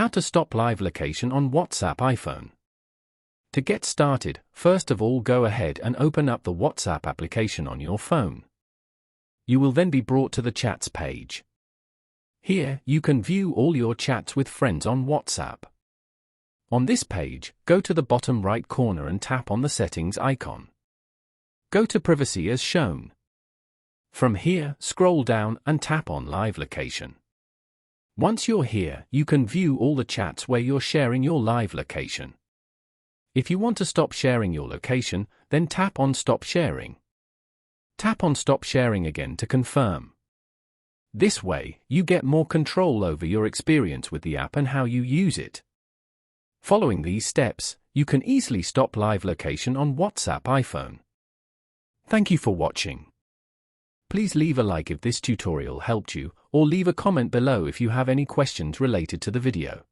How to stop live location on WhatsApp iPhone. To get started, first of all go ahead and open up the WhatsApp application on your phone. You will then be brought to the chats page. Here, you can view all your chats with friends on WhatsApp. On this page, go to the bottom right corner and tap on the settings icon. Go to privacy as shown. From here, scroll down and tap on live location. Once you're here, you can view all the chats where you're sharing your live location. If you want to stop sharing your location, then tap on Stop Sharing. Tap on Stop Sharing again to confirm. This way, you get more control over your experience with the app and how you use it. Following these steps, you can easily stop live location on WhatsApp iPhone. Thank you for watching. Please leave a like if this tutorial helped you, or leave a comment below if you have any questions related to the video.